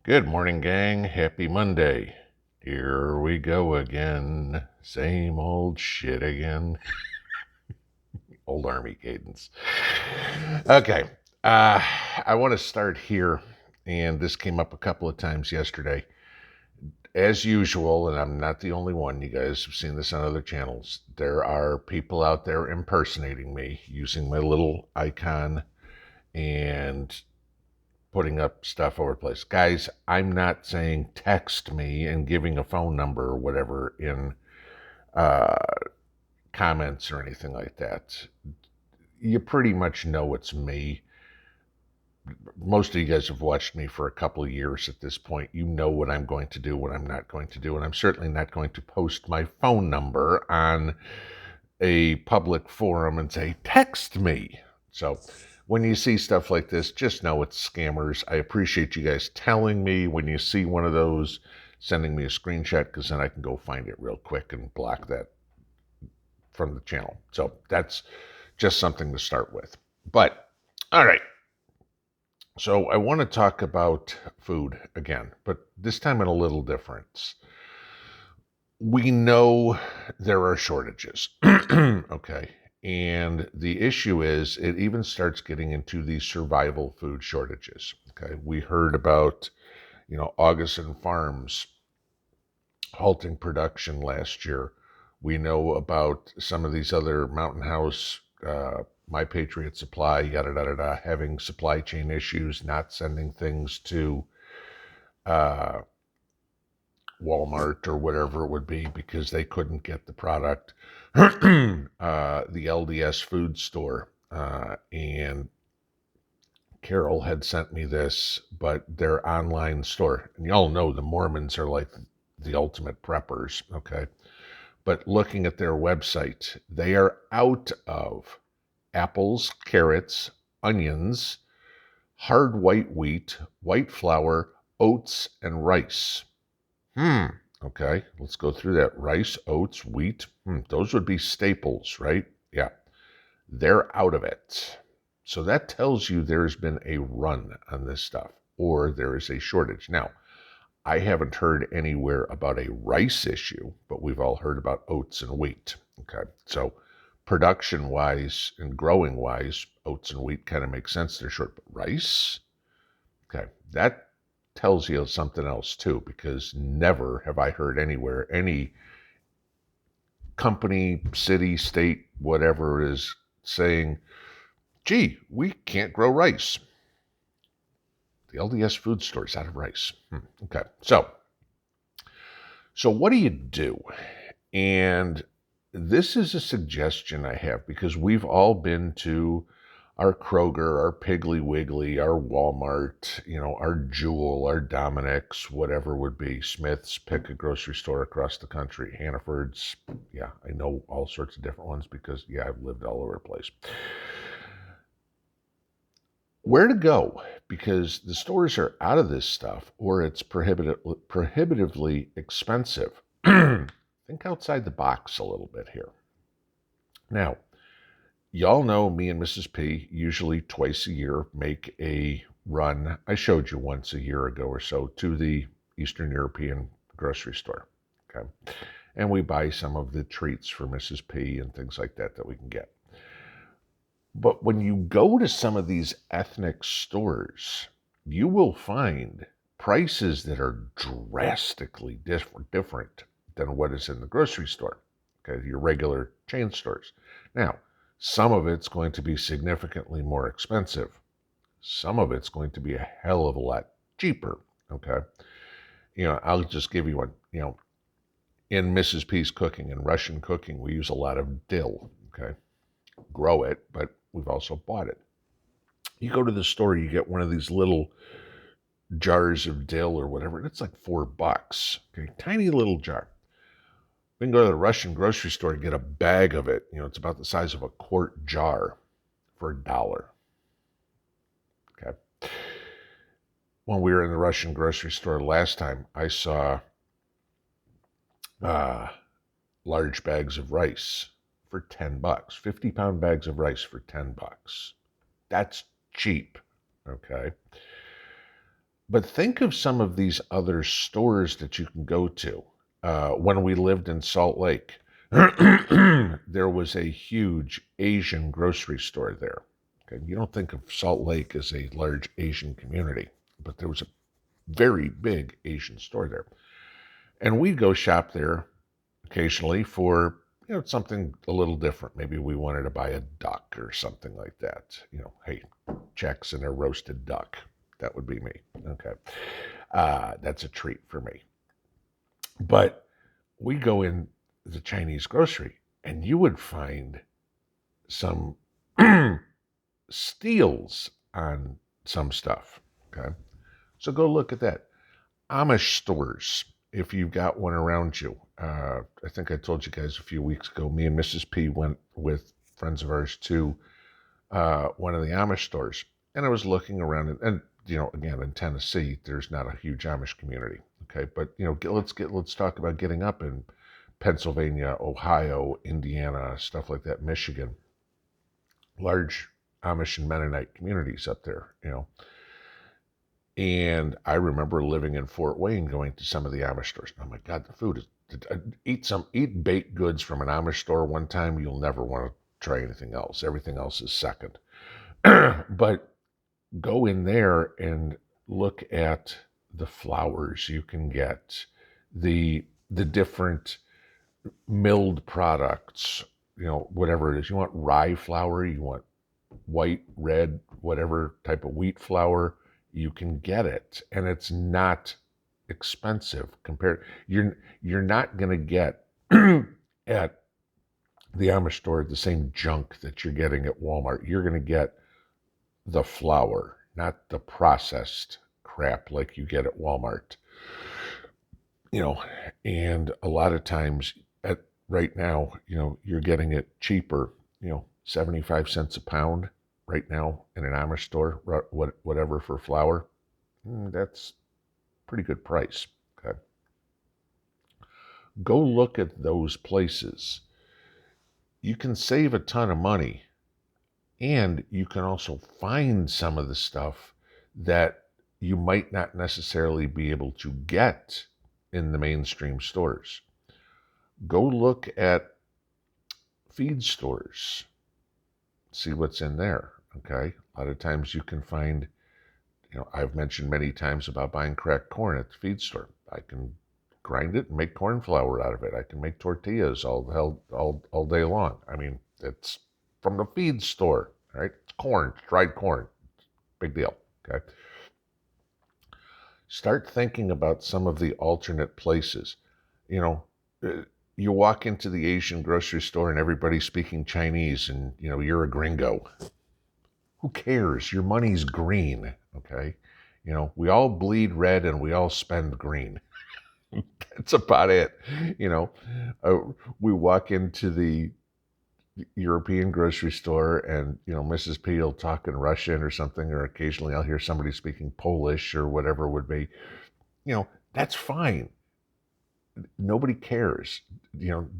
Good morning, gang. Happy Monday. Here we go again. Same old shit again. Old Army cadence. Okay. I want to start here, and this came up a couple of times yesterday. As usual, and I'm not the only one, you guys have seen this on other channels, there are people out there impersonating me using my little icon and putting up stuff over the place. Guys, I'm not saying text me and giving a phone number or whatever in uh, comments or anything like that. You pretty much know it's me. Most of you guys have watched me for a couple of years at this point. You know what I'm going to do, what I'm not going to do, and I'm certainly not going to post my phone number on a public forum and say, text me. So when you see stuff like this, just know it's scammers. I appreciate you guys telling me when you see one of those, sending me a screenshot, because then I can go find it real quick and block that from the channel. So that's just something to start with. But, all right. So I want to talk about food again, but this time in a little difference. We know there are shortages, okay? And the issue is it even starts getting into the survival food shortages, okay? We heard about, Augustin Farms halting production last year. We know about some of these other Mountain House, My Patriot Supply, yada, yada, yada, having supply chain issues, not sending things to uh, Walmart or whatever it would be because they couldn't get the product. The LDS food store, and Carol had sent me this, but their online store, and y'all know the Mormons are like the ultimate preppers, okay? But looking at their website, they are out of apples, carrots, onions, hard white wheat, white flour, oats, and rice. Okay, let's go through that. Rice, oats, wheat. Those would be staples, right? Yeah. They're out of it. So that tells you there's been a run on this stuff, or there is a shortage. Now, I haven't heard anywhere about a rice issue, but we've all heard about oats and wheat. Okay, so production-wise and growing-wise, oats and wheat kind of make sense. They're short, but rice? Okay, that tells you something else too, because never have I heard anywhere any company, city, state, whatever is saying, gee, we can't grow rice. The LDS food store is out of rice. Okay, so what do you do? And this is a suggestion I have because we've all been to our Kroger, our Piggly Wiggly, our Walmart, our Jewel, our Dominick's, whatever would be, Smith's, pick a grocery store across the country, Hannaford's. Yeah, I know all sorts of different ones because, I've lived all over the place. Where to go? Because the stores are out of this stuff or it's prohibitively expensive. Think outside the box a little bit here. Now, y'all know me and Mrs. P usually twice a year make a run. I showed you once a year ago or so to the Eastern European grocery store. Okay. And we buy some of the treats for Mrs. P and things like that we can get. But when you go to some of these ethnic stores, you will find prices that are drastically different than what is in the grocery store, okay, your regular chain stores. Now, some of it's going to be significantly more expensive. Some of it's going to be a hell of a lot cheaper, okay? I'll just give you one. In Mrs. P's cooking, in Russian cooking, we use a lot of dill, okay? Grow it, but we've also bought it. You go to the store, you get one of these little jars of dill or whatever, and it's like $4, okay? Tiny little jar. We can go to the Russian grocery store and get a bag of it. It's about the size of a quart jar for $1. Okay. When we were in the Russian grocery store last time, I saw large bags of rice for $10. 50-pound bags of rice for $10. That's cheap. Okay. But think of some of these other stores that you can go to. When we lived in Salt Lake, there was a huge Asian grocery store there. Okay? You don't think of Salt Lake as a large Asian community, but there was a very big Asian store there. And we'd go shop there occasionally for something a little different. Maybe we wanted to buy a duck or something like that. Hey, checks and a roasted duck. That would be me. Okay. That's a treat for me. But we go in the Chinese grocery and you would find some steals on some stuff. Okay. So go look at that. Amish stores, if you've got one around you. I think I told you guys a few weeks ago, me and Mrs. P went with friends of ours to one of the Amish stores. And I was looking around, and again, in Tennessee, there's not a huge Amish community. Okay, but let's talk about getting up in Pennsylvania, Ohio, Indiana, stuff like that, Michigan. Large Amish and Mennonite communities up there, And I remember living in Fort Wayne, going to some of the Amish stores. Oh my God, the food is. Eat baked goods from an Amish store one time, you'll never want to try anything else. Everything else is second. But go in there and look at the flours you can get, the different milled products, whatever it is. You want rye flour, you want white, red, whatever type of wheat flour, you can get it. And it's not expensive compared. You're not going to get at the Amish store the same junk that you're getting at Walmart. You're going to get the flour, not the processed crap like you get at Walmart. And a lot of times right now, you're getting it cheaper, 75 cents a pound right now in an Amish store, whatever for flour. That's pretty good price. Okay. Go look at those places. You can save a ton of money, and you can also find some of the stuff that you might not necessarily be able to get in the mainstream stores. Go look at feed stores. See what's in there. Okay. A lot of times you can find, I've mentioned many times about buying cracked corn at the feed store. I can grind it and make corn flour out of it. I can make tortillas all day long. I mean, it's from the feed store, right? It's corn, dried corn. Big deal. Okay. Start thinking about some of the alternate places. You walk into the Asian grocery store and everybody's speaking Chinese, and you're a gringo. Who cares? Your money's green, okay? We all bleed red and we all spend green. That's about it. We walk into the European grocery store and, Mrs. P will talk in Russian or something, or occasionally I'll hear somebody speaking Polish or whatever it would be. That's fine. Nobody cares.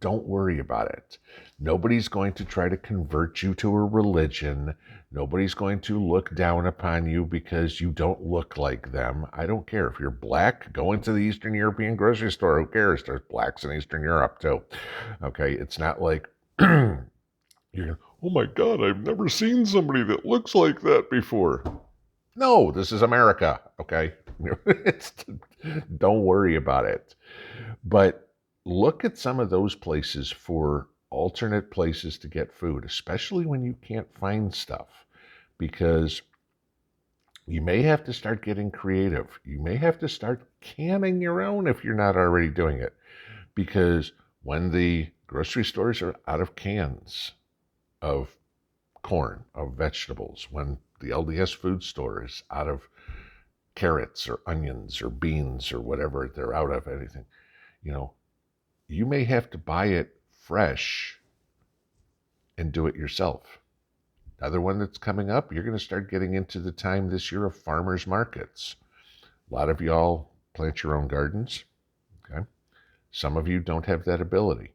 Don't worry about it. Nobody's going to try to convert you to a religion. Nobody's going to look down upon you because you don't look like them. I don't care. If you're black, go into the Eastern European grocery store. Who cares? There's blacks in Eastern Europe too. Okay, it's not like you're, oh my God, I've never seen somebody that looks like that before. No, this is America. Okay, don't worry about it. But look at some of those places for alternate places to get food, especially when you can't find stuff, because you may have to start getting creative. You may have to start canning your own if you're not already doing it, because when the grocery stores are out of cans of corn, of vegetables, when the LDS food store is out of carrots or onions or beans or whatever they're out of, anything, you may have to buy it fresh and do it yourself. Another one that's coming up, you're going to start getting into the time this year of farmers markets. A lot of y'all plant your own gardens. Okay. Some of you don't have that ability.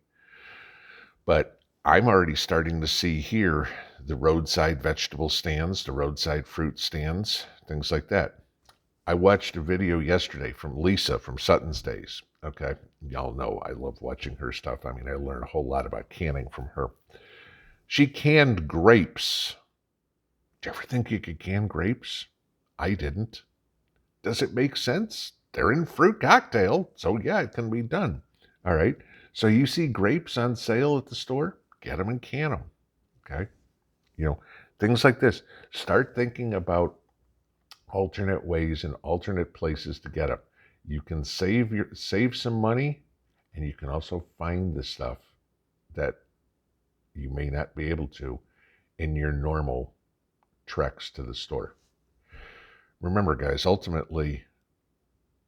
But I'm already starting to see here the roadside vegetable stands, the roadside fruit stands, things like that. I watched a video yesterday from Lisa from Sutton's Days. Okay. Y'all know I love watching her stuff. I mean, I learned a whole lot about canning from her. She canned grapes. Did you ever think you could can grapes? I didn't. Does it make sense? They're in fruit cocktail, so yeah, it can be done. All right. So you see grapes on sale at the store? Get them and can them. Okay. Things like this. Start thinking about alternate ways and alternate places to get them. You can save some money, and you can also find the stuff that you may not be able to in your normal treks to the store. Remember, guys, ultimately,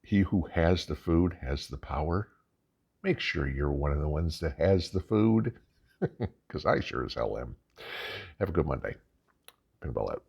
he who has the food has the power. Make sure you're one of the ones that has the food, because I sure as hell am. Have a good Monday. Pinball out.